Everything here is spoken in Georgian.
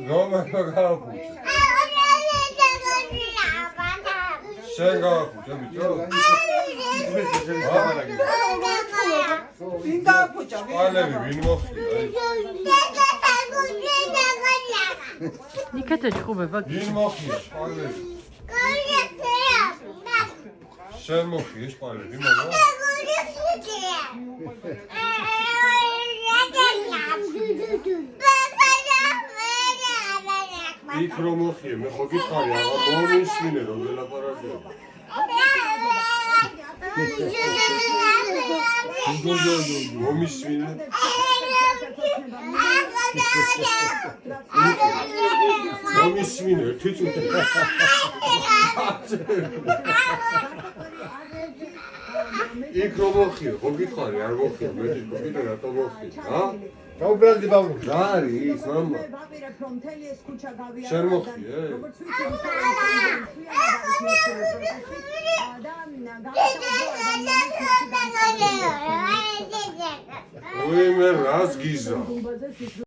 რომე გააფუჭე. შენ გააფუჭე ბიჭო. ვინ გააფუჭა? ყალები ვინ მოხდა? ნიკეთა ჭუბება ვინ მოხდა ყალები? შენ მოხდა ყალები მამა? იქ რომ მოხიე მე ხო გითხარი აღარ მომისმინე რომ ველაპარაკე. მომისმინე. მომისმინე თვითონ. იქ რომ მოხიე ხო გითხარი არ მოხიე მე თვითონ რატო მოხიე რა? გაუბრალდი ბავშვი. რა არის მამა? შენ მოხიე? უიმე რას გიზა?